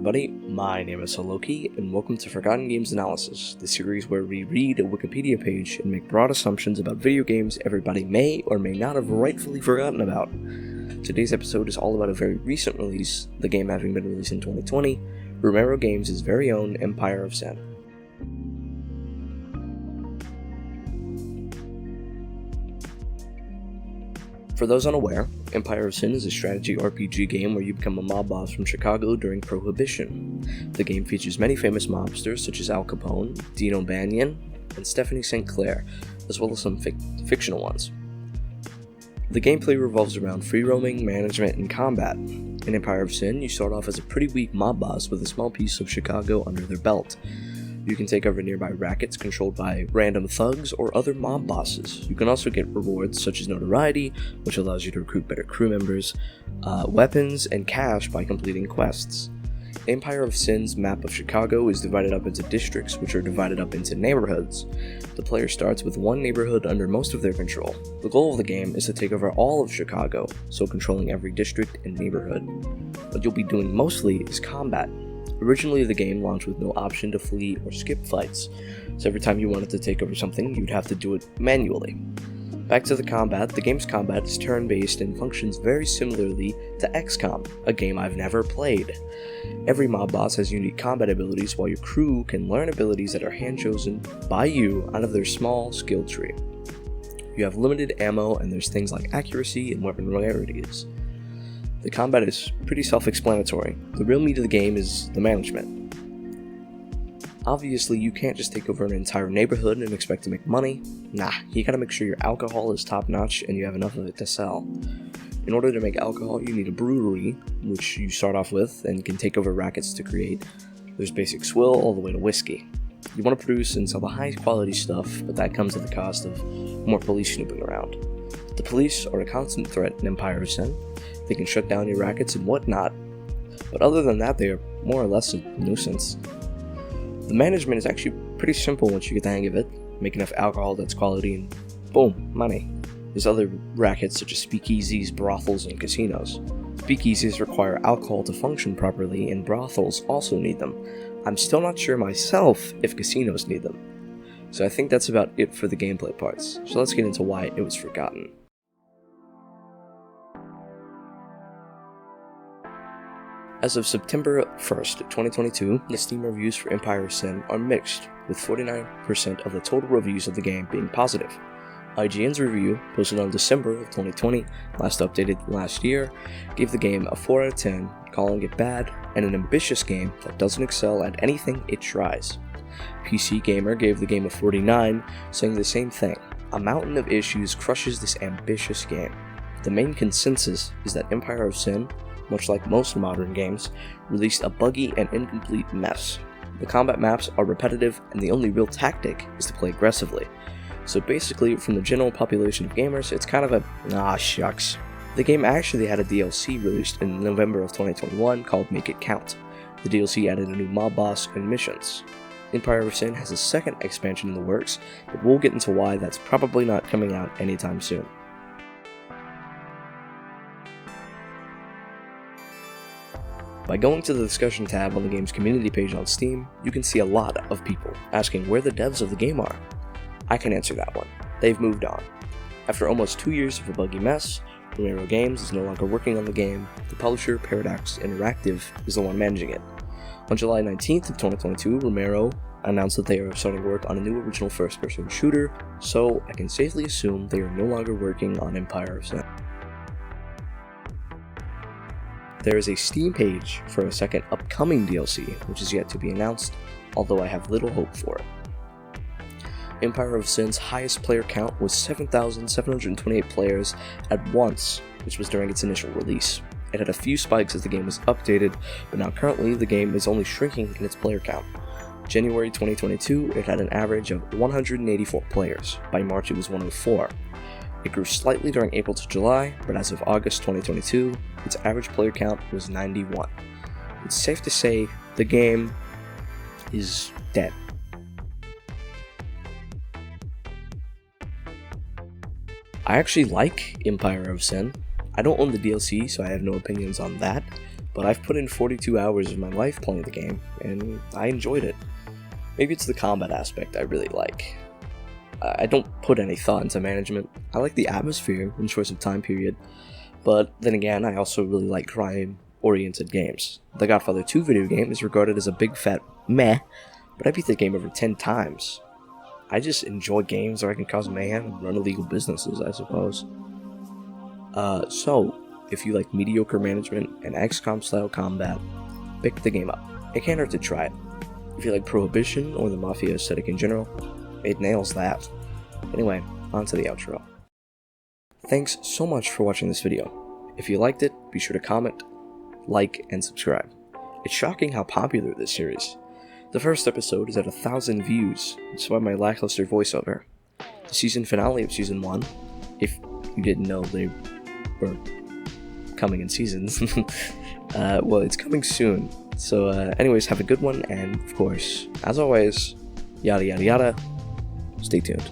everybody, my name is Holoki, and welcome to Forgotten Games Analysis, the series where we read a Wikipedia page and make broad assumptions about video games everybody may or may not have rightfully forgotten about. Today's episode is all about a very recent release, the game having been released in 2020, Romero Games' very own Empire of Sin. For those unaware, Empire of Sin is a strategy RPG game where you become a mob boss from Chicago during Prohibition. The game features many famous mobsters such as Al Capone, Dino Banyan, and Stephanie St. Clair, as well as some fictional ones. The gameplay revolves around free roaming, management, and combat. In Empire of Sin, you start off as a pretty weak mob boss with a small piece of Chicago under their belt. You can take over nearby rackets controlled by random thugs or other mob bosses. You can also get rewards such as notoriety, which allows you to recruit better crew members, weapons, and cash by completing quests. Empire of Sin's map of Chicago is divided up into districts, which are divided up into neighborhoods. The player starts with one neighborhood under most of their control. The goal of the game is to take over all of Chicago, so controlling every district and neighborhood. What you'll be doing mostly is combat. Originally, the game launched with no option to flee or skip fights, so every time you wanted to take over something, you'd have to do it manually. Back to the combat, the game's combat is turn-based and functions very similarly to XCOM, a game I've never played. Every mob boss has unique combat abilities, while your crew can learn abilities that are hand-chosen by you out of their small skill tree. You have limited ammo, and there's things like accuracy and weapon rarities. The combat is pretty self-explanatory. The real meat of the game is the management. Obviously, you can't just take over an entire neighborhood and expect to make money. Nah, you gotta make sure your alcohol is top-notch and you have enough of it to sell. In order to make alcohol, you need a brewery, which you start off with and can take over rackets to create. There's basic swill all the way to whiskey. You want to produce and sell the highest quality stuff, but that comes at the cost of more police snooping around. The police are a constant threat in Empire of Sin. They can shut down your rackets and whatnot, but other than that, they are more or less a nuisance. The management is actually pretty simple once you get the hang of it. Make enough alcohol that's quality and boom, money. There's other rackets such as speakeasies, brothels, and casinos. Speakeasies require alcohol to function properly, and brothels also need them. I'm still not sure myself if casinos need them. So I think that's about it for the gameplay parts, so let's get into why it was forgotten. As of September 1st, 2022, the Steam reviews for Empire of Sin are mixed, with 49% of the total reviews of the game being positive. IGN's review, posted on December of 2020, last updated last year, gave the game a 4 out of 10, calling it bad and an ambitious game that doesn't excel at anything it tries. PC Gamer gave the game a 49, saying the same thing. A mountain of issues crushes this ambitious game. The main consensus is that Empire of Sin, much like most modern games, released a buggy and incomplete mess. The combat maps are repetitive, and the only real tactic is to play aggressively. So basically, from the general population of gamers, it's kind of a shucks. The game actually had a DLC released in November of 2021 called Make It Count. The DLC added a new mob boss and missions. Empire of Sin has a second expansion in the works, but we'll get into why that's probably not coming out anytime soon. By going to the discussion tab on the game's community page on Steam, you can see a lot of people asking where the devs of the game are. I can answer that one. They've moved on. After almost 2 years of a buggy mess, Romero Games is no longer working on the game. The publisher, Paradox Interactive, is the one managing it. On July 19th of 2022, Romero announced that they are starting work on a new original first-person shooter, so I can safely assume they are no longer working on Empire of Sin. There is a Steam page for a second upcoming DLC, which is yet to be announced, although I have little hope for it. Empire of Sin's highest player count was 7,728 players at once, which was during its initial release. It had a few spikes as the game was updated, but now currently the game is only shrinking in its player count. January 2022, it had an average of 184 players. By March, it was 104. It grew slightly during April to July, but as of August 2022, its average player count was 91. It's safe to say the game is dead. I actually like Empire of Sin. I don't own the DLC, so I have no opinions on that, but I've put in 42 hours of my life playing the game, and I enjoyed it. Maybe it's the combat aspect I really like. I don't put any thought into management. I like the atmosphere and choice of time period, but then again, I also really like crime-oriented games. The Godfather 2 video game is regarded as a big fat meh, but I beat the game over 10 times. I just enjoy games where I can cause mayhem and run illegal businesses, I suppose. So, if you like mediocre management and XCOM-style combat, pick the game up. It can't hurt to try it. If you like Prohibition or the Mafia aesthetic in general, it nails that. Anyway, on to the outro. Thanks so much for watching this video. If you liked it, be sure to comment, like, and subscribe. It's shocking how popular this series. The first episode is at 1,000 views, despite my lackluster voiceover. The season finale of Season 1, if you didn't know they were coming in seasons, well, it's coming soon. So anyways, have a good one, and of course, as always, yada yada yada, stay tuned.